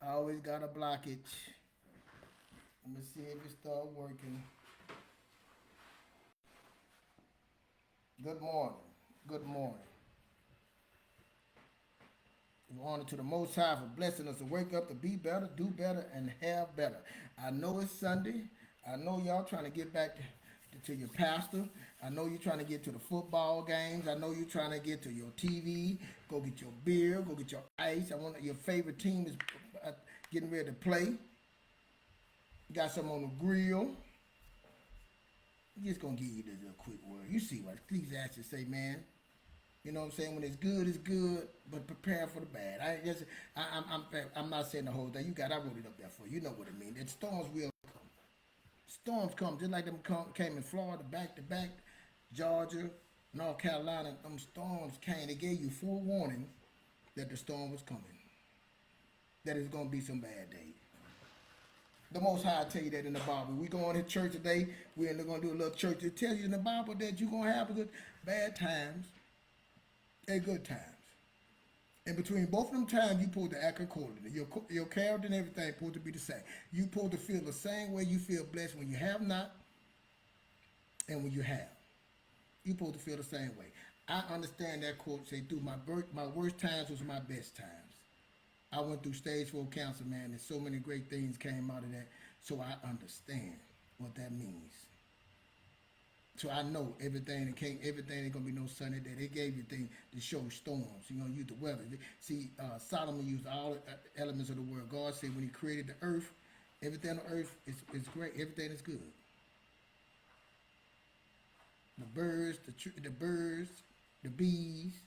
I always got a blockage. Let me see if it start working. Good morning. Good morning. We honor to the Most High for blessing us to wake up to be better, do better, and have better. I know it's Sunday. I know y'all trying to get back to your pastor. I know you're trying to get to the football games. I know you're trying to get to your TV. Go get your beer. Go get your ice. I want your favorite team is getting ready to play. You got something on the grill. I'm just gonna give you this little quick word. You see what Ecclesiastes say, man. You know what I'm saying? When it's good, but prepare for the bad. I'm not saying the whole thing. I wrote it up there for you. You know what it means. That storms will come. Storms come just like came in Florida back to back, Georgia, North Carolina. Them storms came. They gave you forewarning that the storm was coming. That it's gonna be some bad days. The Most High tell you that in the Bible. We going to church today. We're gonna do a little church. It tells you in the Bible that you're gonna have good bad times and good times. And between both of them times, you supposed to act accordingly. Your character and everything supposed to be the same. You supposed to feel the same way you feel blessed when you have not and when you have. You supposed to feel the same way. I understand that quote say, "Through my worst times was my best times." I went through stage 4 cancer, man, and so many great things came out of that. So I understand what that means. So I know everything ain't gonna be no sunny day. They gave you things to show storms. You know, use the weather. See, Solomon used all the elements of the world. God said when He created the earth, everything on earth is great. Everything is good. The birds, the bees,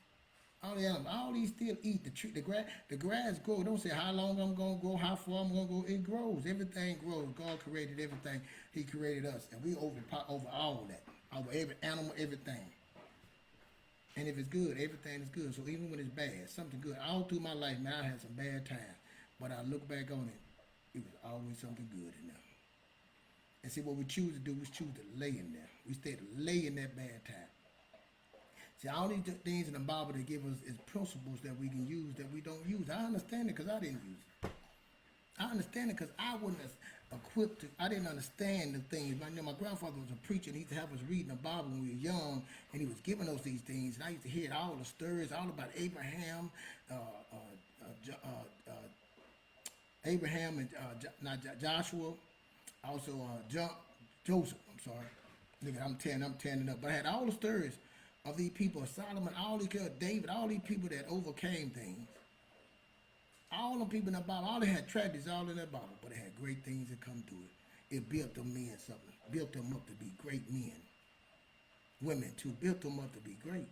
all the animals, all these still eat the tree, the grass grows. Don't say how long I'm gonna go, how far I'm gonna go. It grows. Everything grows. God created everything. He created us, and we over all that, over every animal, everything. And if it's good, everything is good. So even when it's bad, something good. All through my life, man, I had some bad times, but I look back on it, it was always something good in there. And see what we choose to do, we choose to lay in there. We stay to lay in that bad time. See, all these things in the Bible they give us is principles that we can use that we don't use. I understand it because I didn't use it. I understand it because I wasn't as equipped to. I didn't understand the things. My grandfather was a preacher, and he used to have us reading the Bible when we were young, and he was giving us these things. And I used to hear all the stories, all about Abraham, uh, uh, Abraham and Joshua, also Joseph. I'm sorry, look, I'm tearing it up. But I had all the stories of these people, Solomon, all these people, David, all these people that overcame things. All the people in the Bible, all they had tragedies all in that Bible, but it had great things that come through it. It built them men something, built them up to be great men. Women too, built them up to be great.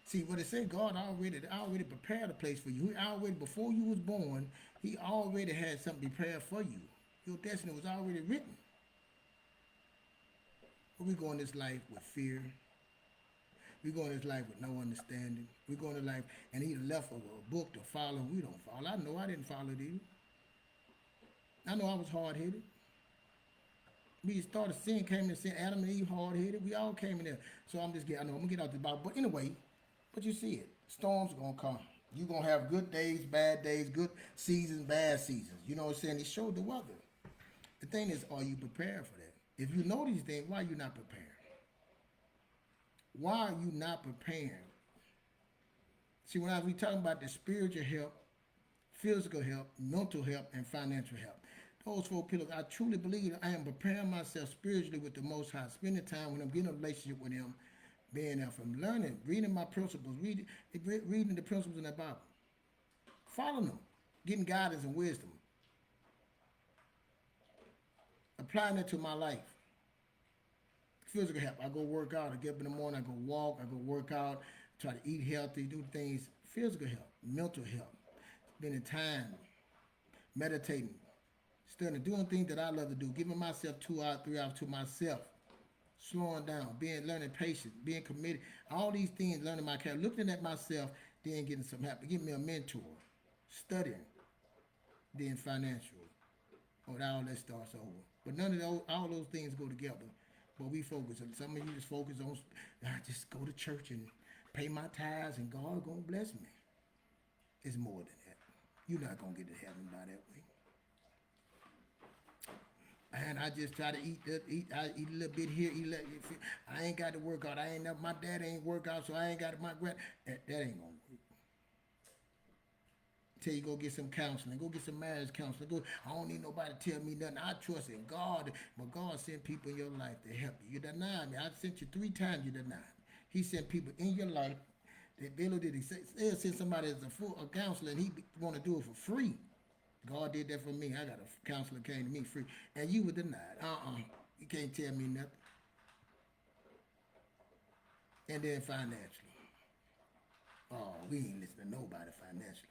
See what it said, God already prepared a place for you. He already before you was born, He already had something prepared for you. Your destiny was already written. But we go in this life with fear. We go in this life with no understanding. We go in this life and He left a book to follow. We don't follow. I know I didn't follow it either. I know I was hard headed. We started sin, came to sin. Adam and Eve hard headed. We all came in there. So I'm just getting. I know I'm gonna get out the Bible. But anyway, but you see it. Storms are gonna come. You're gonna have good days, good seasons, bad seasons. You know what I'm saying? He showed the weather. The thing is, are you prepared for that? If you know these things, why are you not prepared? Why are you not prepared? See, when I was talking about the spiritual help, physical help, mental help, and financial help, those 4 pillars, I truly believe I am preparing myself spiritually with the Most High, spending time when I'm getting a relationship with Him, being there from learning, reading my principles, reading the principles in the Bible, following them, getting guidance and wisdom, applying it to my life. Physical help, I go work out, I get up in the morning, I go walk, I go work out, try to eat healthy, do things. Physical help, mental help, spending time, meditating, studying, doing things that I love to do, giving myself 2 hours, 3 hours to myself, slowing down, learning patience, being committed, all these things, learning my character, looking at myself, then getting some help, getting me a mentor, studying, then financial, or all that starts over. But none of those, all those things go together. But we focus on, some of you just focus on, I just go to church and pay my tithes and God gonna bless me. It's more than that. You're not gonna get to heaven by that way. And I just try to I eat a little bit here, eat a little. I ain't got to work out. I ain't never. My dad ain't work out, so I ain't got my grand. That ain't gonna work. Tell you go get some counseling, go get some marriage counseling. Go. I don't need nobody to tell me nothing. I trust in God, but God sent people in your life to help you. You denied me. I sent you 3 times. You denied me. He sent people in your life. The ability to they'll send somebody as a counselor, and he want to do it for free. God did that for me. I got a counselor came to me free, and you were denied. You can't tell me nothing. And then financially, oh, we ain't listening to nobody financially.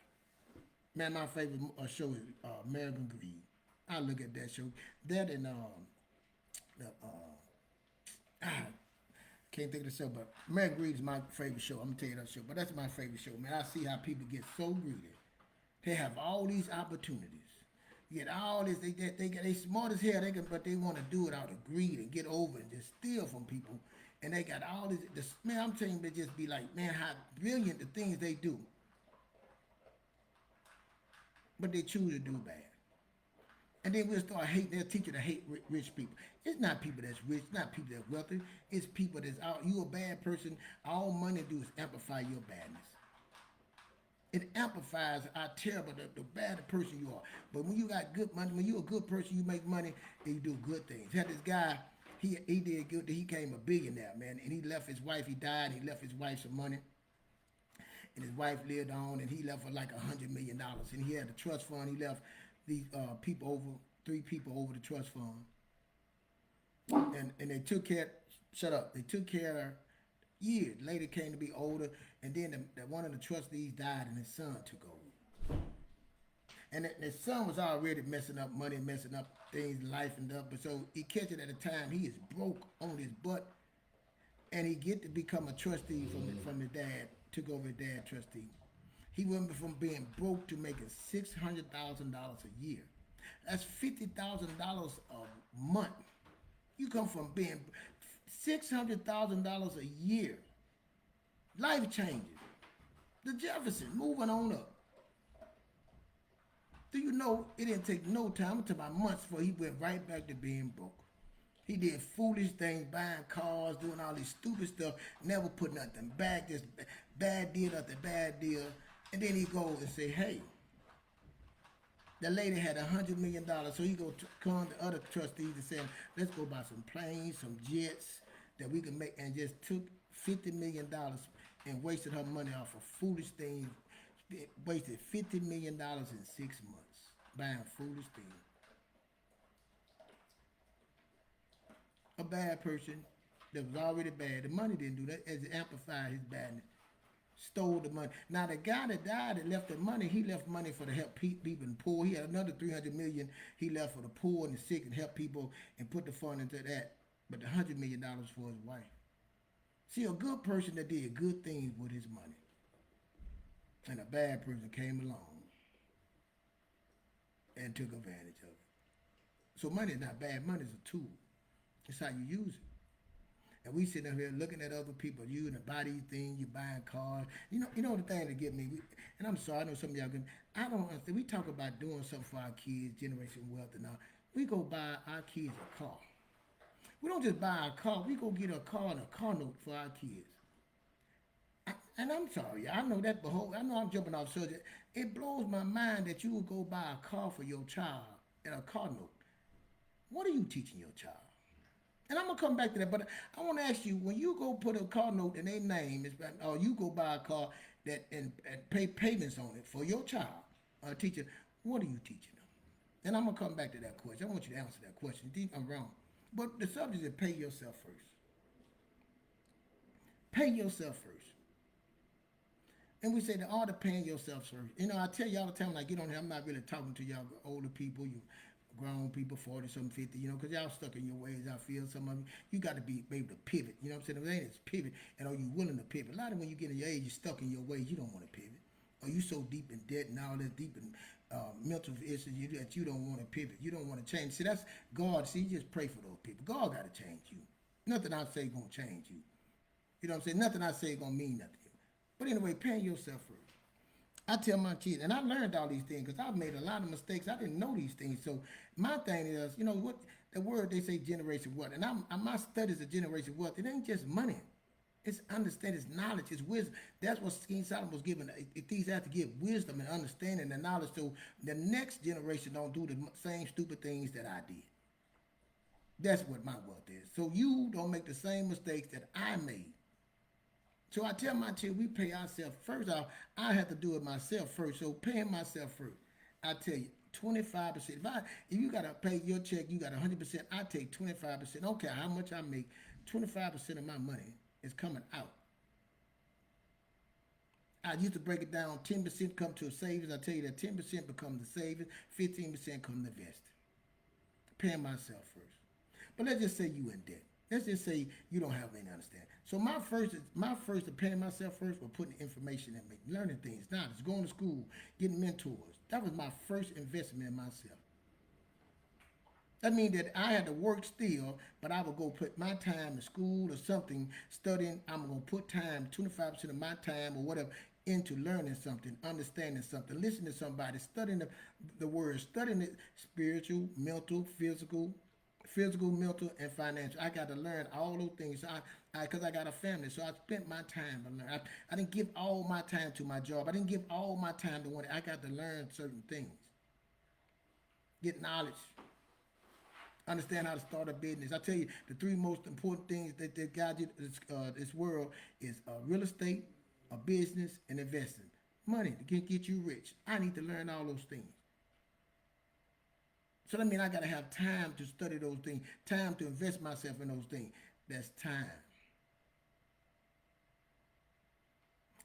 Man, my favorite show is American Greed. I look at that show. That and the, ah, can't think of the show, but American Greed is my favorite show. I'm gonna tell you that show, but that's my favorite show, man. I see how people get so greedy. They have all these opportunities. You get all this. They smart as hell. They can, but they want to do it out of greed and get over and just steal from people. And they got all this. Man, I'm telling you, they just be like, man, how brilliant the things they do, but they choose to do bad. And then we'll start hating. They'll teach you to hate rich people. It's not people that's rich. It's not people that's wealthy. It's people that's out. You a bad person. All money do is amplify your badness. It amplifies how terrible the bad person you are. But when you got good money, when you a good person, you make money, and you do good things. Had this guy, he did good. He became a billionaire, man, and he left his wife. He died. He left his wife some money, and his wife lived on, and he left her like $100 million. And he had a trust fund. He left these people over 3 people over the trust fund, and they took care. Shut up. They took care of her years. Later came to be older, and then one of the trustees died, and his son took over. And the son was already messing up money, messing up things, life and stuff. But so he catch it at a time he is broke on his butt, and he get to become a trustee from the dad. Took over his dad trustee. He went from being broke to making $600,000 a year. That's $50,000 a month. You come from being $600,000 a year. Life changes. The Jefferson moving on up. Do you know it didn't take no time until about months before he went right back to being broke. He did foolish things, buying cars, doing all this stupid stuff, never put nothing back, just bad deal after bad deal. And then he goes and say, hey, the lady had $100 million, so he go come to other trustees and say, let's go buy some planes, some jets that we can make, and just took $50 million and wasted her money off of foolish things. Wasted $50 million in 6 months buying foolish things. A bad person that was already bad. The money didn't do that, as it amplified his badness. Stole the money. Now the guy that died and left the money, he left money for to help people and poor. He had another $300 million he left for the poor and the sick and help people and put the fund into that. But the $100 million for his wife. See, a good person that did good things with his money. And a bad person came along and took advantage of it. So money is not bad. Money is a tool. It's how you use it. And we sitting up here looking at other people, you and buy these things, you buying cars. You know the thing that get me, and I'm sorry, I know some of y'all can, I don't understand. We talk about doing something for our kids, generation wealth and all. We go buy our kids a car. We don't just buy a car, we go get a car and a car note for our kids. And I'm sorry, I know that, I know I'm jumping off subject. It blows my mind that you would go buy a car for your child and a car note. What are you teaching your child? And I'm gonna come back to that, but I want to ask you: when you go put a car note in their name, or you go buy a car that and pay payments on it for your child, teacher, what are you teaching them? And I'm gonna come back to that question. I want you to answer that question. Think I'm wrong, but the subject is pay yourself first. Pay yourself first. And we say the art of paying yourself first. You know, I tell you all the time when I get on here, I'm not really talking to y'all older people, you grown people, 40, something, 50, you know, because y'all stuck in your ways, I feel. Some of you got to be able to pivot. You know what I'm saying? If it ain't it's pivot, and are you willing to pivot? A lot of when you get in your age, you're stuck in your ways, you don't want to pivot. Or you so deep in debt and all that deep in mental issues that you don't want to pivot. You don't want to change. See, that's God. See, you just pray for those people. God got to change you. Nothing I say going to change you. You know what I'm saying? Nothing I say going to mean nothing to you. But anyway, paying yourself first. I tell my kids, and I learned all these things because I've made a lot of mistakes. I didn't know these things. So my thing is, you know what the word they say generation wealth, and my studies of generation wealth. It ain't just money. It's understanding, it's knowledge, it's wisdom. That's what King Solomon was given. These have to give wisdom and understanding and knowledge so the next generation don't do the same stupid things that I did. That's what my wealth is. So you don't make the same mistakes that I made. So I tell my children, we pay ourselves first off. I have to do it myself first. So paying myself first. I tell you, 25%. If you gotta pay your check, you got 100%. I take 25%. I don't care how much I make. 25% of my money is coming out. I used to break it down. 10% come to savings. I tell you that 10% become the savings. 15% come to invest. Paying myself first. But let's just say you in debt. Let's just say you don't have any understanding. So my first to paying myself first was putting information in me, learning things, knowledge, going to school, getting mentors. That was my first investment in myself. That means that I had to work still, but I would go put my time in school or something, studying. I'm going to put time, 25% of my time or whatever, into learning something, understanding something, listening to somebody, studying the word, studying it spiritual, mental, physical, mental, and financial. I got to learn all those things. So because I got a family, so I spent my time to learn. I didn't give all my time to my job. I didn't give all my time to one. I got to learn certain things, get knowledge, understand how to start a business. I tell you, the three most important things that guide you this world is real estate, a business, and investing. Money to get you rich. I need to learn all those things. So that means I got to have time to study those things, time to invest myself in those things. That's time.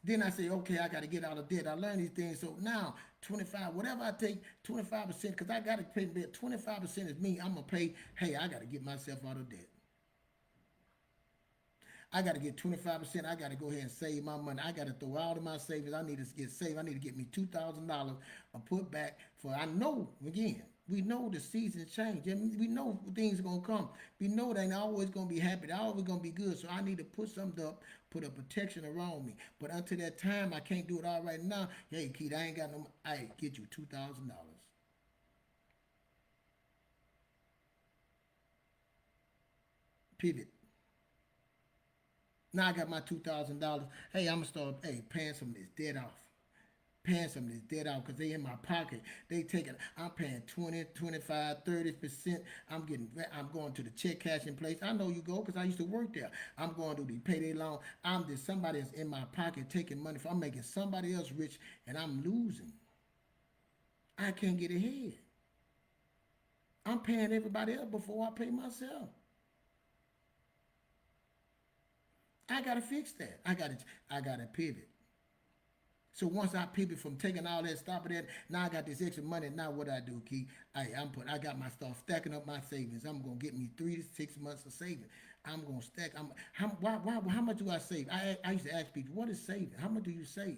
Then I say, okay, I got to get out of debt. I learned these things. So now, 25, whatever I take, 25%, because I got to pay debt. 25% is me. I'm going to pay, hey, I got to get myself out of debt. I got to get 25%. I got to go ahead and save my money. I got to throw out of my savings. I need to get saved. I need to get me $2,000 put back for, I know, again, we know the seasons change. And we know things are going to come. We know they ain't always going to be happy. They're always going to be good. So I need to put something up, put a protection around me. But until that time, I can't do it all right now. Hey, Keith, I ain't got no, I get you $2,000. Pivot. Now I got my $2,000. Hey, I'm gonna start paying some of this debt off. Paying some of this debt off because they in my pocket. They taking I'm paying 20, 25, 30%. I'm going to the check cashing place. I know you go because I used to work there. I'm going to the payday loan. I'm just somebody that's in my pocket taking money I'm making somebody else rich and I'm losing. I can't get ahead. I'm paying everybody else before I pay myself. I gotta fix that. I gotta pivot. So once I pivot from taking all that, stopping that, now I got this extra money. Now what I do, Keith? I got my stuff stacking up my savings. I'm gonna get me 3 to 6 months of saving. I'm gonna stack. How much do I save? I used to ask people, what is saving? How much do you save?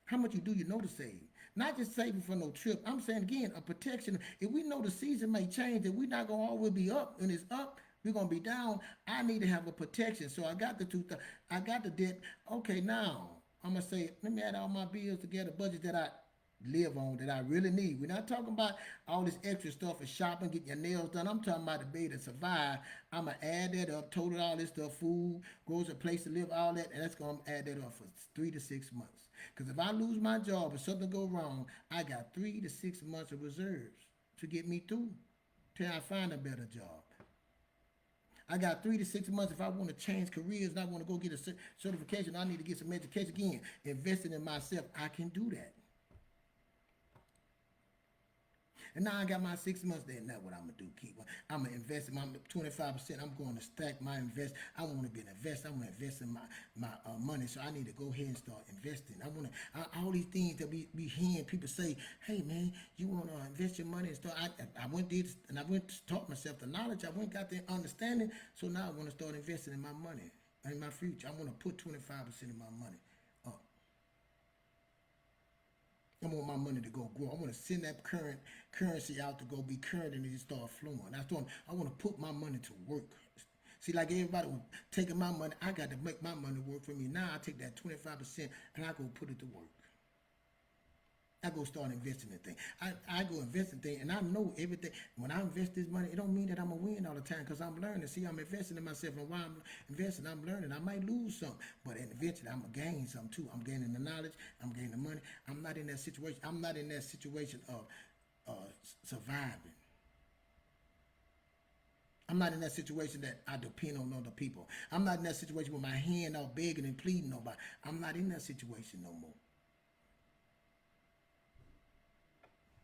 How much do you know to save? Not just saving for no trip. I'm saying again, a protection. If we know the season may change, that we're not gonna always be up. When it's up, we're gonna be down. I need to have a protection. So I got I got the debt. Okay, now I'm gonna say, let me add all my bills together, budget that I live on, that I really need. We're not talking about all this extra stuff for shopping, getting your nails done. I'm talking about the ability to survive. I'm gonna add that up, total all this stuff, food, grocery, place to live, all that, and that's gonna add that up for 3 to 6 months. Because if I lose my job or something go wrong, I got 3 to 6 months of reserves to get me through till I find a better job. I got 3 to 6 months if I want to change careers and I want to go get a certification. I need to get some education again. Investing in myself, I can do that. And now I got my 6 months there. Now what I'm gonna do, Keep? I'm gonna invest in my 25%. I'm going to stack my invest. I want to be an investor. I'm gonna invest in my money. So I need to go ahead and start investing. All these things that we hearing people say. Hey man, you want to invest your money and start. I went did and I went to taught myself the knowledge. I went got the understanding. So now I want to start investing in my money, in my future. I want to put 25% of my money up. I want my money to go grow. I want to send that current currency out to go be current and it start flowing. I want to put my money to work. See, like everybody was taking my money, I got to make my money work for me. Now I take that 25% and I go put it to work. I go start investing in things. I go invest in things, and I know everything. When I invest this money, it don't mean that I'm gonna win all the time, because I'm learning. See, I'm investing in myself, and while I'm investing, I'm learning. I might lose some, but eventually I'm gonna gain some too. I'm gaining the knowledge. I'm gaining the money. I'm not in that situation. I'm not in that situation of surviving. I'm not in that situation that I depend on other people. I'm not in that situation with my hand out begging and pleading nobody. I'm not in that situation no more.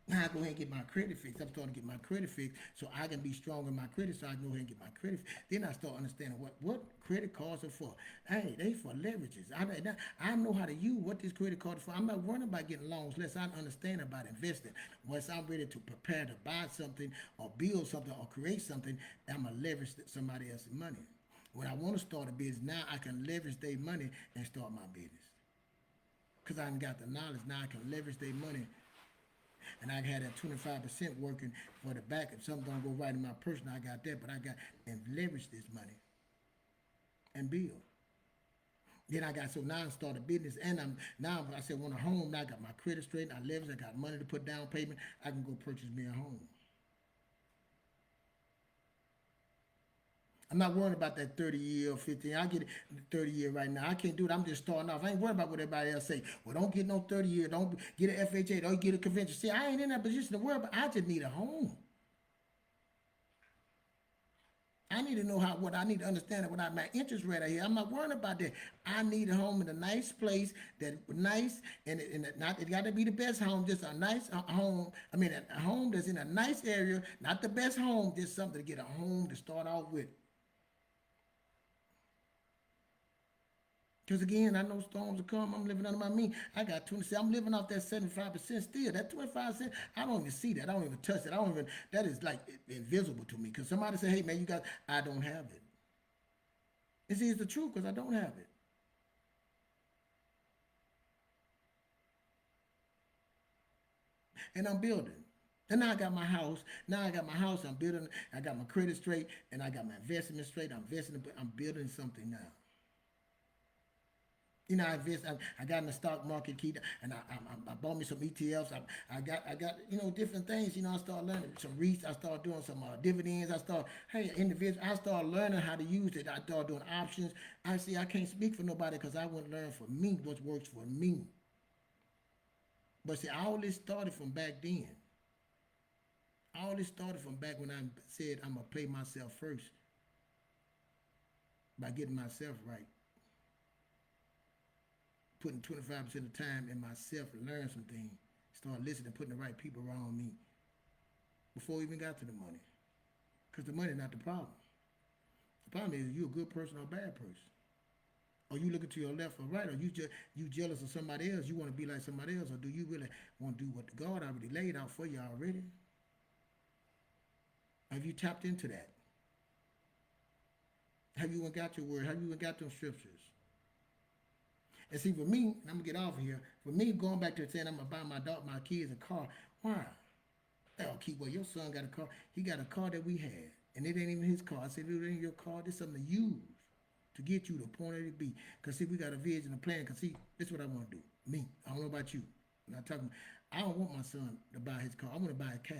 Now I go ahead and get my credit fixed. I'm starting to get my credit fixed so I can be strong in my credit, so I can go ahead and get my credit fixed. Then I start understanding what credit cards are for. Hey, they for leverages. I know how to use what this credit card is for. I'm not worrying about getting loans unless I understand about investing. Once I'm ready to prepare to buy something or build something or create something, I'm going to leverage somebody else's money. When I want to start a business, now I can leverage their money and start my business. Because I got the knowledge, now I can leverage their money, and I had that 25% working for the back. If something don't go right in my person, I got that, but I got and leverage this money and build. Then I got, so now I start a business, and I said, want a home. Now I got my credit straight. I leverage. I got money to put down payment. I can go purchase me a home. I'm not worrying about that 30 year or 15. I get it 30 year right now. I can't do it. I'm just starting off. I ain't worried about what everybody else say. Well, don't get no 30 year. Don't get an FHA. Don't get a convention. See, I ain't in that position to worry about. I just need a home. I need to know what I need to understand what my interest rate are here. I'm not worrying about that. I need a home in a nice place that nice, and not it got to be the best home, just a nice home. I mean, a home that's in a nice area, not the best home, just something to get a home to start out with. Because again, I know storms will come. I'm living under my means. I got 20. I'm living off that 75% still. That 25%, I don't even see that. I don't even touch it. I don't even. That is like invisible to me. Because somebody say, "Hey man, you got." I don't have it. And see, it's the truth because I don't have it. And I'm building. And now I got my house. Now I got my house. I'm building. I got my credit straight, and I got my investment straight. I'm investing, but I'm building something now. I invest. I got in the stock market, key, and I bought me some ETFs. I got different things. I started learning some REITs. I started doing some dividends. I started learning how to use it. I started doing options. I can't speak for nobody because I wouldn't learn for me what works for me. But see, all this started from back then. All this started from back when I said I'm gonna play myself first by getting myself right, putting 25% of the time in myself to learn some things, start listening, putting the right people around me before we even got to the money. Because the money is not the problem. The problem is you a good person or a bad person. Or you looking to your left or right, or you jealous of somebody else, you want to be like somebody else, or do you really want to do what God already laid out for you already? Have you tapped into that? Have you even got your word? Have you even got those scriptures? And see, for me, and I'm gonna get off of here. For me, going back to saying I'm gonna buy my kids a car. Why? Oh, keep well, your son got a car. He got a car that we had, and it ain't even his car. I said, it ain't your car. This is something to use to get you to the point that it be. Cause see, we got a vision, a plan. Cause see, this is what I want to do. Me, I don't know about you. I'm not talking. I don't want my son to buy his car. I want to buy it cash.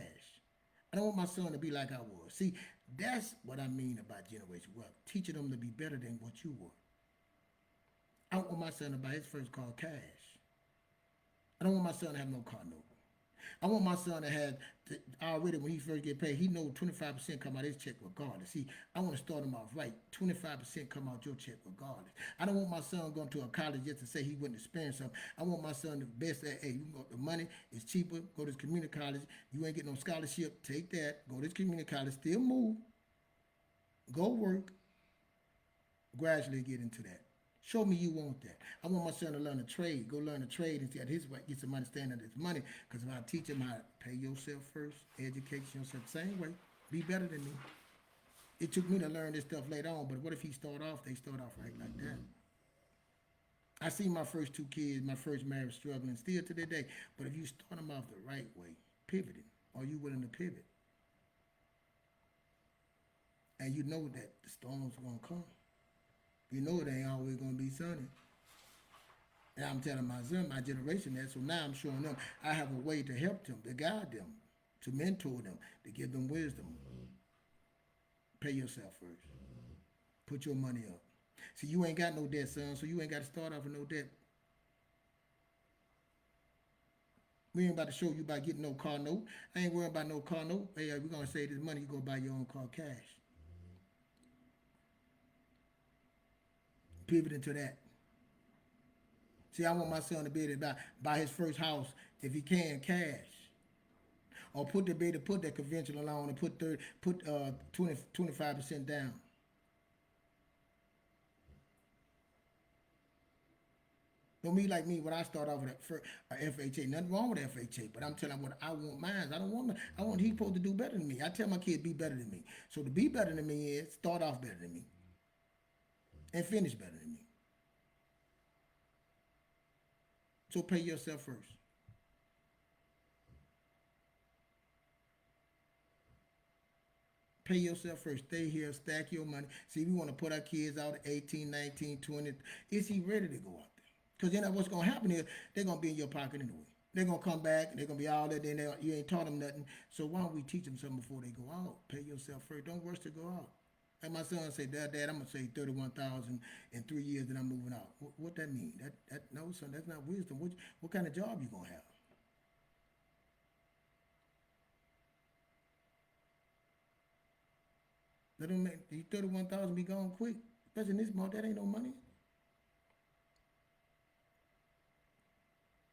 I don't want my son to be like I was. See, that's what I mean about generation wealth. Teaching them to be better than what you were. I don't want my son to buy his first car cash. I don't want my son to have no car note. I want my son to have already when he first get paid, he know 25% come out his check regardless. See, I want to start him off right. 25% come out your check regardless. I don't want my son going to a college just to say he wouldn't experience something. I want my son to best at, hey, you can go, the money is cheaper, go to this community college. You ain't get no scholarship, take that, go to this community college, still move, go work, gradually get into that. Show me you want that. I want my son to learn a trade. Go learn a trade and see at his way, get some understanding of his money. Because if I teach him how to pay yourself first, educate yourself the same way, be better than me. It took me to learn this stuff later on, but what if they start off right like that? I see my first two kids, my first marriage struggling still to this day. But if you start them off the right way, pivoting, are you willing to pivot? And you know that the storms are going to come. You know it ain't always going to be sunny. And I'm telling my son, my generation that. So now I'm showing them I have a way to help them, to guide them, to mentor them, to give them wisdom. Pay yourself first. Put your money up. See, you ain't got no debt, son, so you ain't got to start off with no debt. We ain't about to show you about getting no car note. I ain't worrying about no car note. Hey, we're gonna save this money. You go buy your own car cash. Pivot into that. See, I want my son to be able to buy his first house if he can cash, or put the be to put that conventional loan and put 25% down. Don't be like me when I start off with a FHA. Nothing wrong with FHA, but I'm telling you what I want mine. I don't want. I want he supposed to do better than me. I tell my kids be better than me. So to be better than me is start off better than me and finish better than me. So pay yourself first. Pay yourself first. Stay here, stack your money. See, we want to put our kids out at 18, 19, 20. Is he ready to go out there? Because then what's going to happen is they're going to be in your pocket anyway. They're going to come back and they're going to be all that. Then you ain't taught them nothing. So why don't we teach them something before they go out? Pay yourself first. Don't rush to go out. Like my son say, Dad, I'm going to say 31,000 in 3 years and I'm moving out. What that mean? No, son, that's not wisdom. What kind of job you going to have? Let them make, these 31,000 be gone quick. Especially in this month, that ain't no money.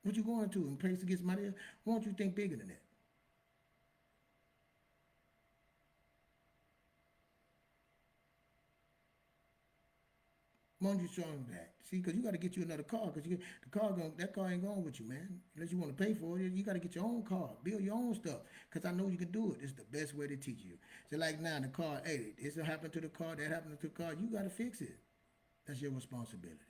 What you going to in place to get somebody else? Why don't you think bigger than that? Why don't you show them that? See, because you got to get you another car. Because that car ain't going with you, man. Unless you want to pay for it, you got to get your own car, build your own stuff. Because I know you can do it. It's the best way to teach you. So like now, the car, hey, this happened to the car, that happened to the car. You got to fix it. That's your responsibility.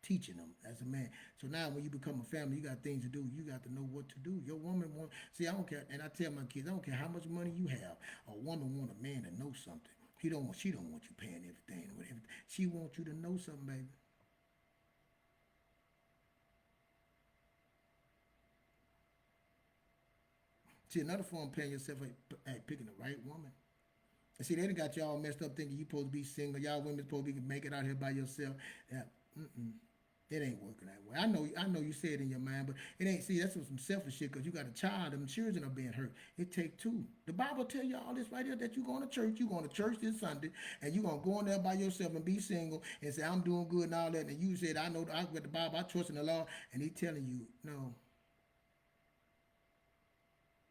Teaching them as a man. So now when you become a family, you got things to do. You got to know what to do. Your woman want, see, I don't care, and I tell my kids, I don't care how much money you have. A woman want a man to know something. She don't want you paying everything. Whatever. She wants you to know something, baby. See, another form of paying yourself at picking the right woman. And see, they done got y'all messed up thinking you supposed to be single. Y'all women supposed to be make it out here by yourself. Yeah, mm-mm. It ain't working that way. I know you say it in your mind, but it ain't. See, that's some selfish shit because you got a child. Them children are being hurt. It take two. The Bible tell you all this right here that you going to church. You going to church this Sunday, and you gonna go in there by yourself and be single and say I'm doing good and all that. And you said I know I read the Bible. I trust in the Lord, and He telling you no.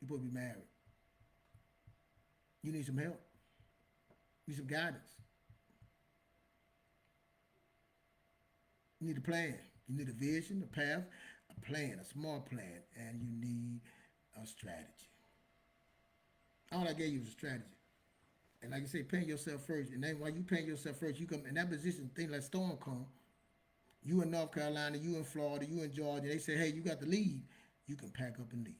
You supposed to be married. You need some help. You need some guidance. You need a plan. You need a vision, a path, a plan, a smart plan, and you need a strategy. All I gave you was a strategy. And like I say, paying yourself first. And then while you paying yourself first, you come in that position, things like storm come. You in North Carolina, you in Florida, you in Georgia. They say, hey, you got to leave. You can pack up and leave.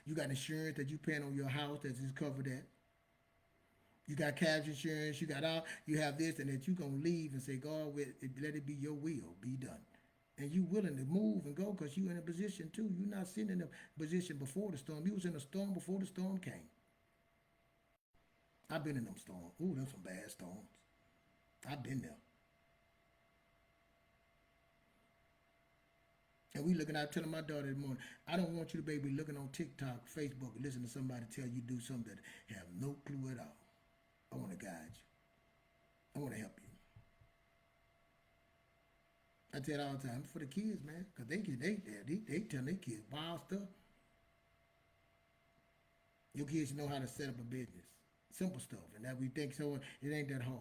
You got insurance that you paying on your house that just cover that. You got cash insurance. You got all. You have this, and that you gonna leave and say, God, let it be your will, be done. And you willing to move and go because you in a position too. You're not sitting in a position before the storm. You was in a storm before the storm came. I've been in them storms. Ooh, them some bad storms. I've been there. And we looking out telling my daughter this morning, I don't want you to be looking on TikTok, Facebook, and listen to somebody tell you do something that have no clue at all. I want to guide you. I want to help you. I tell all the time for the kids, man, because they tell their kids wild stuff. Your kids know how to set up a business, simple stuff, and that we think so. It ain't that hard.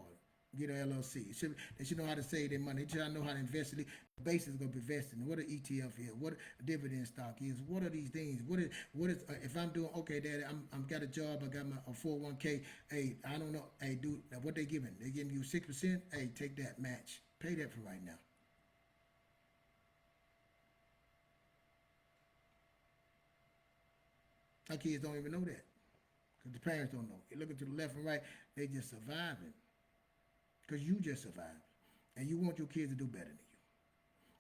Get an LLC. They should know how to save their money. They should know how to invest it. The base is going to be invested in what an ETF is, what a dividend stock is. What are these things? What is if I'm doing okay, Daddy? I'm got a job. I got my a 401k. Hey, I don't know. Hey, dude, what they giving? They giving you 6%. Hey, take that match. Pay that for right now. Our kids don't even know that because the parents don't know. They're looking to the left and right. They just surviving because you just survived, and you want your kids to do better than you.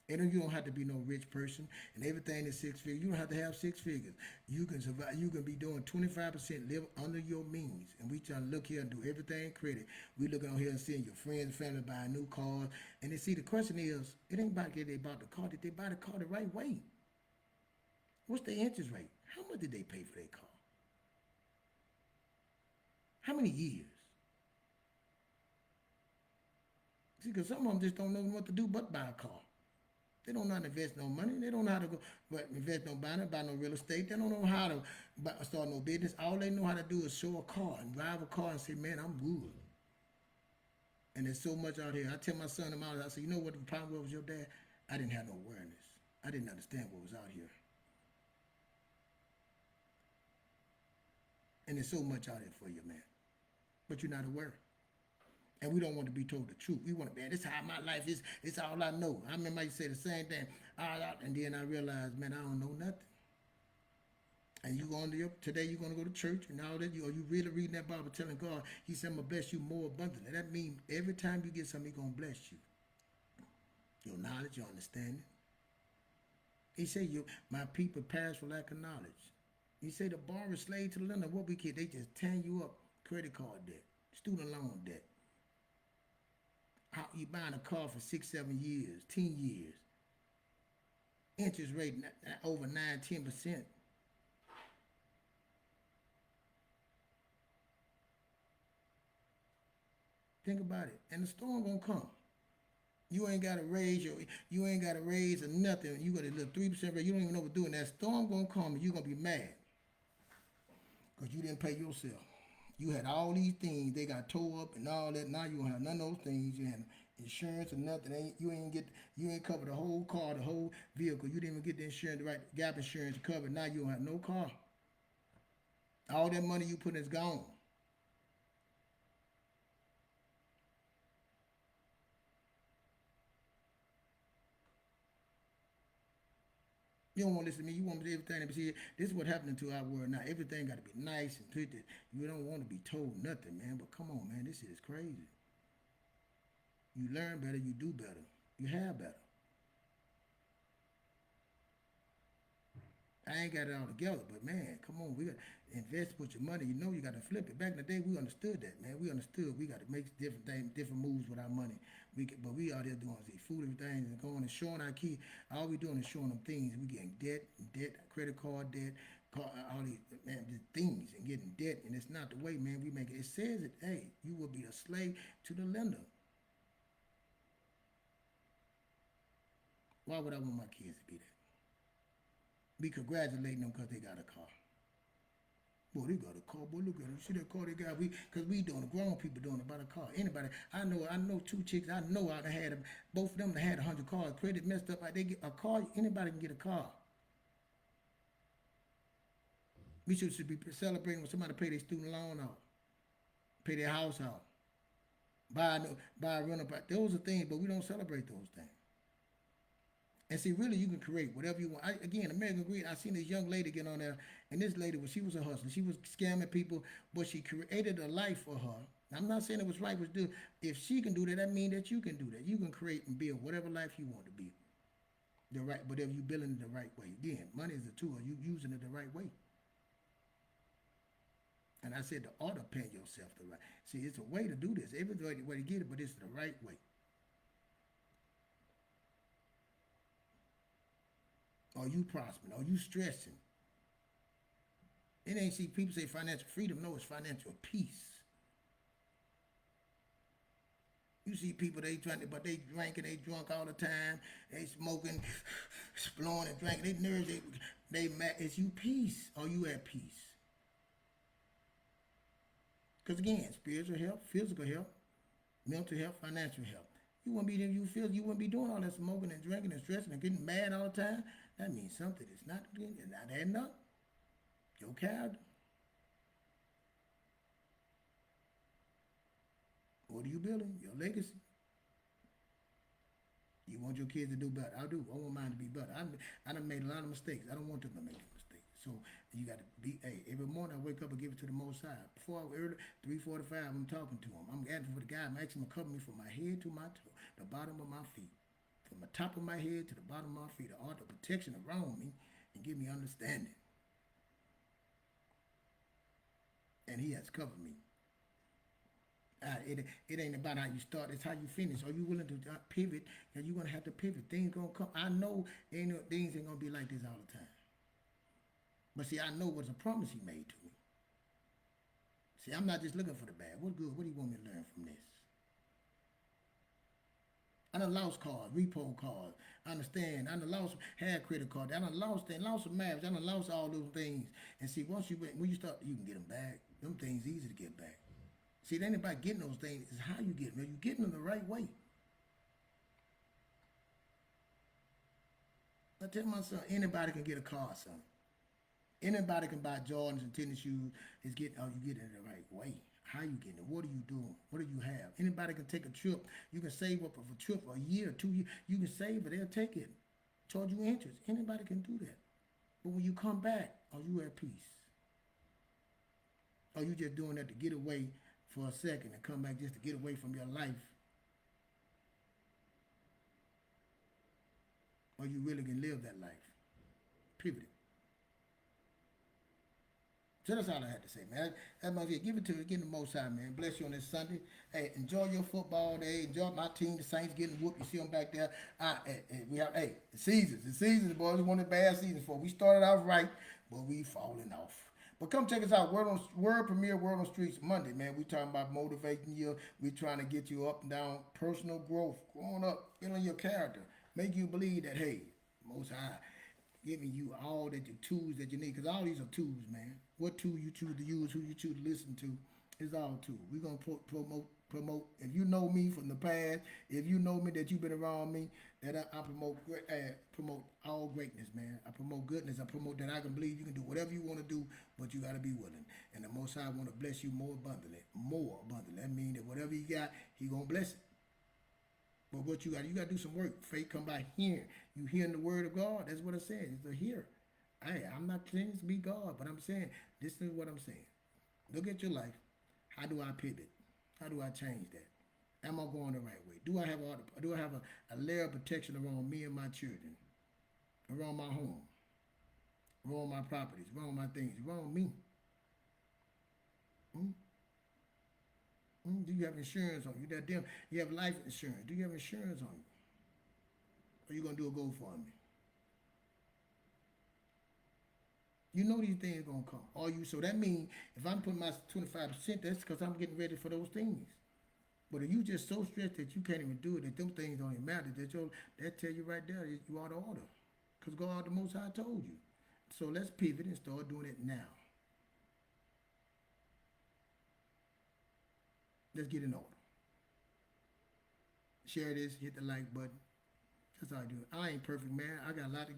And you don't have to be no rich person, and everything is six figures. You don't have to have six figures. You can survive. You can be doing 25%, live under your means. And we trying to look here and do everything credit. We looking on here and seeing your friends and family buying new cars. And they see the question is, it ain't about that they bought the car. Did they buy the car the right way? What's the interest rate? How much did they pay for their car? How many years? See, because some of them just don't know what to do but buy a car. They don't know how to invest no money. They don't know how to go invest no buy no real estate. They don't know how to start no business. All they know how to do is show a car and drive a car and say, man, I'm good. And there's so much out here. I tell my son and mom, I say, you know what the problem was with your dad? I didn't have no awareness. I didn't understand what was out here. And there's so much out there for you, man. But you're not aware. And we don't want to be told the truth. We want to, man, this is how my life is. It's all I know. I remember I used to say the same thing. And then I realized, man, I don't know nothing. And you going to today you're going to go to church and all that. Are you really reading that Bible telling God, he said, I'm going to bless you more abundantly. That means every time you get something, he's going to bless you. Your knowledge, your understanding. He said, my people perish for lack of knowledge. He said, the borrower slave to the lender. What we get, they just tearing you up. Credit card debt, student loan debt. How you buying a car for 6, 7 years, 10 years. Interest rate over 9-10%. Think about it. And the storm gonna come. You ain't gotta raise you ain't gotta raise or nothing. You got a little 3% rate. You don't even know what doing. That storm gonna come and you're gonna be mad. Because you didn't pay yourself. You had all these things, they got tore up and all that. Now you don't have none of those things. You had insurance or nothing. You ain't covered the whole car, the whole vehicle. You didn't even get the insurance, the right gap insurance covered. Now you don't have no car. All that money you put is gone. You don't want to listen to me. You want everything to be. This is what happening to our world now. Everything got to be nice and twisted. You don't want to be told nothing, man. But come on, man. This shit is crazy. You learn better. You do better. You have better. I ain't got it all together, but man, come on, we got to invest with your money. You know you got to flip it. Back in the day, we understood that, man. We understood we got to make different things, different moves with our money. But we out there doing these foolish things and going and showing our key. All we doing is showing them things. We getting debt, credit card debt, all these man, these things and getting debt, and it's not the way, man. We make it. It says it. Hey, you will be a slave to the lender. Why would I want my kids to be that? Be congratulating them because they got a car. Boy, they got a car. Boy, look at them. See that car they got? Because we doing it. Grown people doing it about a car. Anybody? I know two chicks. I know I had both of them that had 100 cars. Credit messed up. Like they get a car. Anybody can get a car. We should be celebrating when somebody pay their student loan off, pay their house off, buy a rental. Those are things, but we don't celebrate those things. And see, really, you can create whatever you want. Again, American Greed, I seen this young lady get on there, and this lady, she was a hustler. She was scamming people, but she created a life for her. I'm not saying it was right, was do. If she can do that, that means that you can do that. You can create and build whatever life you want to be. The right, but if you building it the right way. Again, money is a tool. You using it the right way. And I said the art of paying yourself the right. See, it's a way to do this. Every way to get it, but it's the right way. Are you prospering? Are you stressing? It ain't see people say financial freedom. No, it's financial peace. You see people but they drinking, they drunk all the time. They smoking, exploring and drinking. They nerves, they mad. It's you peace. Are you at peace? Because again, spiritual health, physical health, mental health, financial health. You wouldn't be you wouldn't be doing all that smoking and drinking and stressing and getting mad all the time. That means something is not adding up. Your character. What are you building? Your legacy. You want your kids to do better. I do. I want mine to be better. I done made a lot of mistakes. I don't want them to make mistakes. So you got to be, hey, every morning I wake up and give it to the Most High. Before I early, 3:45, I'm talking to him. I'm asking for the guy. I'm asking him to cover me from my head to my toe, the bottom of my feet. from the top of my head to the bottom of my feet, an ark of protection around me, and give me understanding. And he has covered me. It ain't about how you start, it's how you finish. Are you willing to pivot? And you're going to have to pivot. Things going to come. I know things ain't going to be like this all the time. But see, I know what's a promise he made to me. See, I'm not just looking for the bad. What good? What do you want me to learn from this? I done lost cards, repo cards. I understand. I done lost had credit cards. I done lost some maps. I done lost all those things. And see, when you start, you can get them back. Them things easy to get back. See, it ain't about getting those things. It's how you get them. Are you getting them the right way? I tell my son, anybody can get a car, son. Anybody can buy Jordans and tennis shoes. You getting it the right way. How you getting it? What are you doing? What do you have? Anybody can take a trip. You can save up for a trip for a year, 2 years. You can save it. They'll take it. Charge you interest. Anybody can do that. But when you come back, are you at peace? Or you just doing that to get away for a second and come back just to get away from your life? Or you really can live that life? Pivot. So that's all I had to say, man. That's my it. Give it to us. Give the Most High, man. Bless you on this Sunday. Hey, enjoy your football day. Enjoy my team, the Saints, getting whooped. You see them back there. We have, the seasons, boys. We wanted bad seasons for. We started out right, but we falling off. But come check us out. Word Premiere Word on Streets Monday, man. We talking about motivating you. We trying to get you up and down, personal growth, growing up, on your character, make you believe that, hey, Most High giving you all the tools that you need. Because all these are tools, man. What tool you choose to use, who you choose to listen to, is all tools. We're going to promote. If you know me from the past, if you know me that you've been around me, that I promote all greatness, man. I promote goodness. I promote that I can believe you can do whatever you want to do, but you got to be willing. And the Most High want to bless you more abundantly. More abundantly. That means that whatever you got, he going to bless it. But what you got to do some work. Faith come by hearing. You hearing the word of God. That's what I said. It's a hear. Hey, I'm not claiming to be God, but I'm saying, this is what I'm saying. Look at your life. How do I pivot? How do I change that? Am I going the right way? Do I have a layer of protection around me and my children? Around my home? Around my properties? Around my things? Around me? Do you have insurance on you? You have life insurance. Do you have insurance on you? Or are you going to do a GoFundMe? You know these things gonna come. So that means if I'm putting my 25%, that's because I'm getting ready for those things. But if you just so stressed that you can't even do it, that those things don't even matter, that tell you right there that you out of order. Because God the Most High told you. So let's pivot and start doing it now. Let's get in order. Share this, hit the like button. That's how I do it. I ain't perfect, man. I got a lot to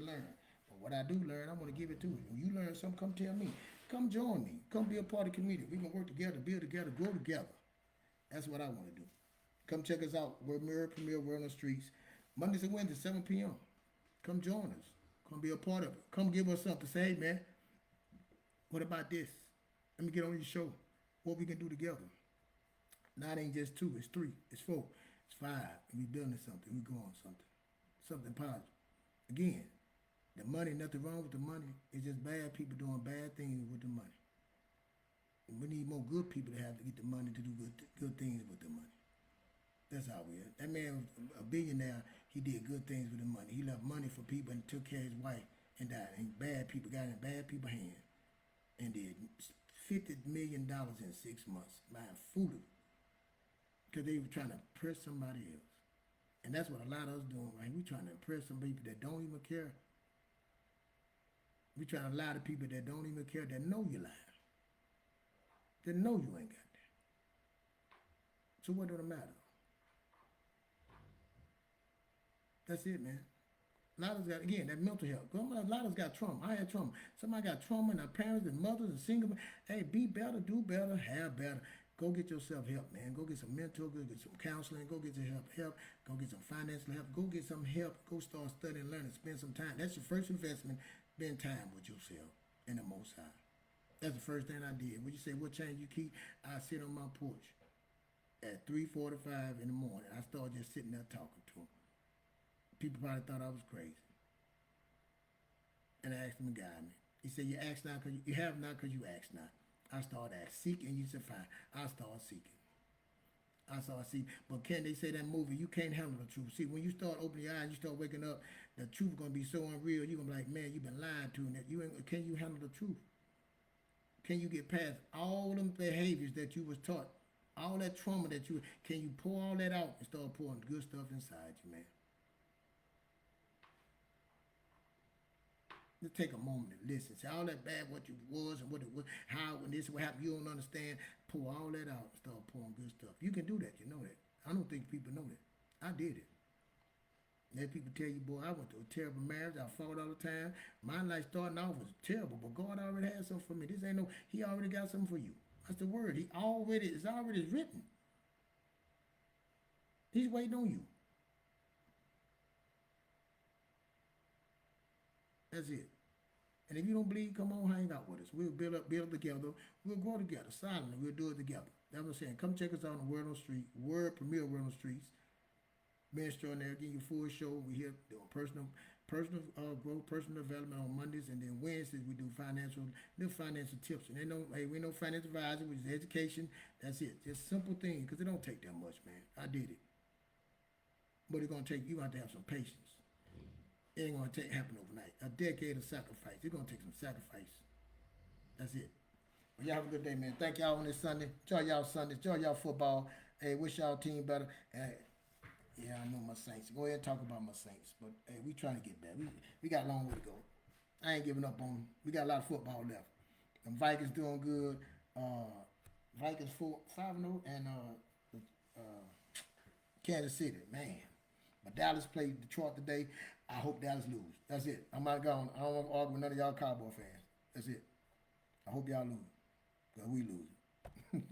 learn. But what I do learn, I'm going to give it to you. When you learn something, come tell me. Come join me. Come be a part of the community. We can work together, build together, grow together. That's what I want to do. Come check us out. We're Premier Word on the Streets. Mondays and Wednesdays, 7 p.m. Come join us. Come be a part of it. Come give us something. Say, hey, man, what about this? Let me get on your show. What we can do together. Now it ain't just 2, it's 3, it's 4, it's 5. And we building something. We growing something. Something positive. Again, the money, nothing wrong with the money. It's just bad people doing bad things with the money. And we need more good people to get the money to do good things with the money. That's how we are. That man was a billionaire. He did good things with the money. He left money for people and took care of his wife and died. And bad people got in bad people's hands and did $50 million in 6 months buying food because they were trying to impress somebody else. And that's what a lot of us doing, right? We trying to impress some people that don't even care. We trying to lie to people that don't even care, that know you lying. That know you ain't got that. So what does it matter? That's it, man. A lot of us got, again, that mental health. A lot of us got trauma. I had trauma. Somebody got trauma and our parents and mothers and single. Hey, be better, do better, have better. Go get yourself help, man. Go get some mental, go get some counseling, go get your help, go get some financial help, go get some help, go start studying, learning, spend some time. That's your first investment, spend time with yourself and the Most High. That's the first thing I did. When you say, what change you keep, I sit on my porch at 3:45 in the morning. I start just sitting there talking to him. People probably thought I was crazy. And I asked him to guide me. He said, you ask not because you have not because you ask not. I started asking. Seek and you shall find. I started seeking. I saw, see, but can they say that movie? You can't handle the truth. See, when you start opening your eyes, you start waking up, the truth gonna be so unreal. You're gonna be like, man, you've been lied to, and that you ain't. Can you handle the truth? Can you get past all them behaviors that you was taught, all that trauma that you? Can you pour all that out and start pouring good stuff inside you, man? Just take a moment and listen. See all that bad what you was and what it was, how when this what happened, you don't understand. Pour all that out and start pouring good stuff. You can do that, you know that. I don't think people know that. I did it. Let people tell you, boy, I went through a terrible marriage. I fought all the time. My life starting off was terrible, but God already had something for me. This ain't no, He already got something for you. That's the word. It's already written. He's waiting on you. That's it. And if you don't believe, come on, hang out with us. We'll build up together. We'll grow together silently. We'll do it together. That's what I'm saying. Come check us out on the Word on the Street. Word Premier Word on the Streets. Minister on there, getting you full show. We here doing personal growth, personal development on Mondays, and then Wednesdays we do little financial tips. And they know, hey, we know financial advisor, which is education. That's it. Just simple things, because it don't take that much, man. I did it, but it's gonna take you have to have some patience. It ain't gonna happen overnight. A decade of sacrifice. It's gonna take some sacrifice. That's it. Well, y'all have a good day, man. Thank y'all on this Sunday. Enjoy y'all Sunday. Enjoy y'all football. Hey, wish y'all team better. And yeah, I know my Saints. Go ahead and talk about my Saints. But hey, we trying to get better. We got a long way to go. I ain't giving up on them. We got a lot of football left. The Vikings doing good. Vikings 5-0 and Kansas City, man. But Dallas played Detroit today. I hope Dallas lose. That's it. I'm not going. I don't want to argue with none of y'all Cowboy fans. That's it. I hope y'all lose. Because we lose.